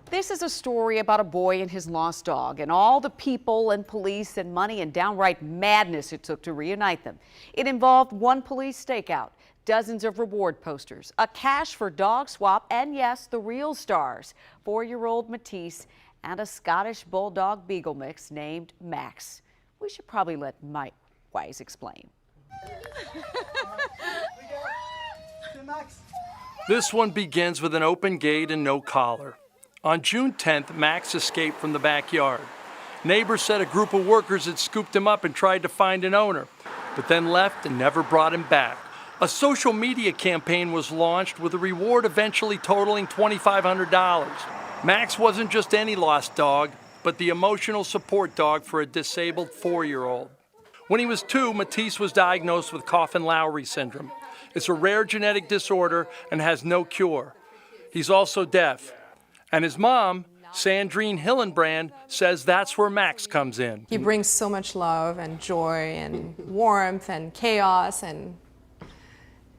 This is a story about a boy and his lost dog and all the people and police and money and downright madness it took to reunite them. It involved one police stakeout, dozens of reward posters, a cash for dog swap, and yes, the real stars, 4-year-old Matisse and a Scottish Bulldog Beagle mix named Max. We should probably let Mike Wise explain. This one begins with an open gate and no collar. On June 10th, Max escaped from the backyard. Neighbors said a group of workers had scooped him up and tried to find an owner, but then left and never brought him back. A social media campaign was launched with a reward eventually totaling $2,500. Max wasn't just any lost dog, but the emotional support dog for a disabled 4-year-old. When he was 2, Matisse was diagnosed with Coffin-Lowry syndrome. It's a rare genetic disorder and has no cure. He's also deaf. And his mom, Sandrine Hillenbrand, says that's where Max comes in. He brings so much love and joy and warmth and chaos and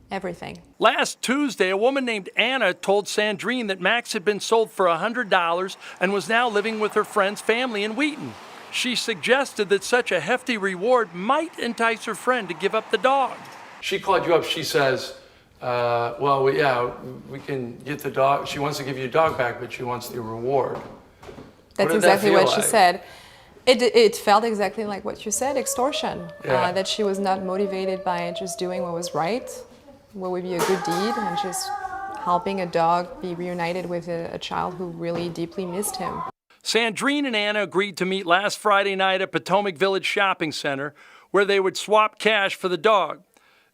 everything. Last Tuesday, a woman named Anna told Sandrine that Max had been sold for $100 and was now living with her friend's family in Wheaton. She suggested that such a hefty reward might entice her friend to give up the dog. She called you up, she says, we can get the dog. She wants to give you a dog back, but she wants the reward. That's exactly what she said. It felt exactly like what you said, extortion. Yeah. That she was not motivated by just doing what was right, what would be a good deed, and just helping a dog be reunited with a child who really deeply missed him. Sandrine and Anna agreed to meet last Friday night at Potomac Village Shopping Center, where they would swap cash for the dog.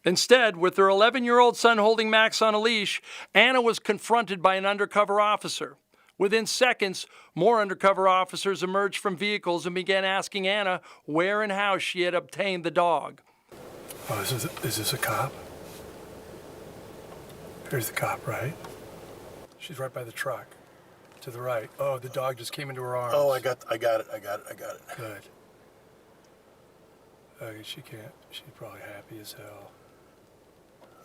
Instead, with her 11-year-old son holding Max on a leash, Anna was confronted by an undercover officer. Within seconds, more undercover officers emerged from vehicles and began asking Anna where and how she had obtained the dog. Oh, is this a cop? Here's the cop, right? She's right by the truck. To the right. Oh, the dog just came into her arms. Oh, I got it. Good. Okay, she's probably happy as hell.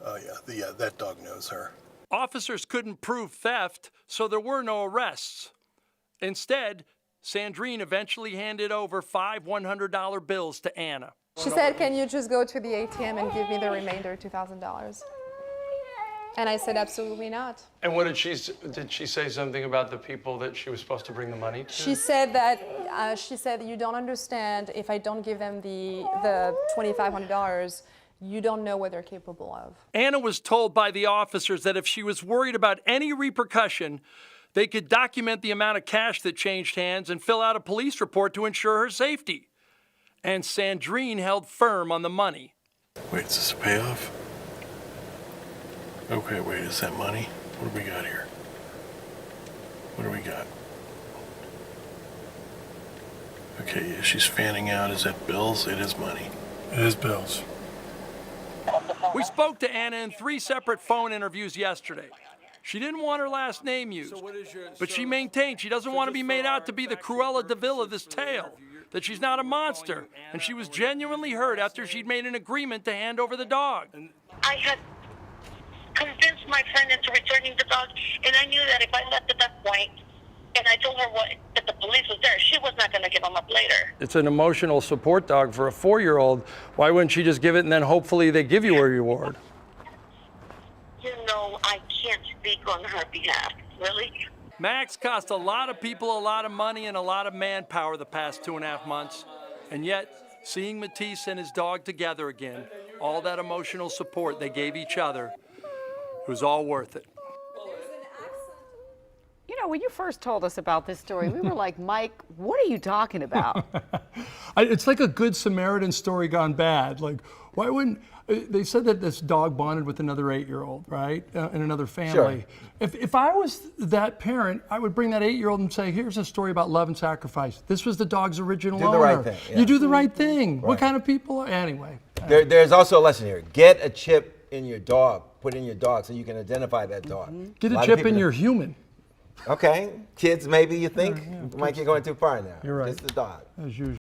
Oh, yeah, that dog knows her. Officers couldn't prove theft, so there were no arrests. Instead, Sandrine eventually handed over 5 $100 bills to Anna. She said, "Can you just go to the ATM and give me the remainder, $2,000? And I said, absolutely not. And what did she say something about the people that she was supposed to bring the money to? She said that, you don't understand, if I don't give them the $2,500, you don't know what they're capable of. Anna was told by the officers that if she was worried about any repercussion, they could document the amount of cash that changed hands and fill out a police report to ensure her safety. And Sandrine held firm on the money. Wait, is this a payoff? Okay, wait, is that money? What do we got here? What do we got? Okay, yeah, she's fanning out. Is that bills? It is money. It is bills. We spoke to Anna in 3 separate phone interviews yesterday. She didn't want her last name used, but she maintained she doesn't want to be made out to be the Cruella de Vil of this tale, that she's not a monster, and she was genuinely hurt after she'd made an agreement to hand over the dog. I had convinced my friend into returning the dog, and I knew that if I left at that point and I told her that the police was there, she was not going to give them up later. It's an emotional support dog for a 4-year-old. Why wouldn't she just give it and then hopefully they give you a reward? You know, I can't speak on her behalf, really. Max cost a lot of people a lot of money and a lot of manpower the past 2.5 months. And yet, seeing Matisse and his dog together again, all that emotional support they gave each other, it was all worth it. You know, when you first told us about this story, we were like, Mike, what are you talking about? It's like a Good Samaritan story gone bad. Like, why wouldn't, they said that this dog bonded with another 8-year-old, right? In another family. Sure. If I was that parent, I would bring that 8-year-old and say, here's a story about love and sacrifice. This was the dog's original owner. Do the right thing. Yeah. You do the right thing. Right. What kind of people? Anyway. There's also a lesson here. Get a chip in your dog. Put in your dog so you can identify that dog. Get a chip in your human. Okay. Kids, maybe you think. Mike, you're going too far now. You're right. It's the dog. As usual.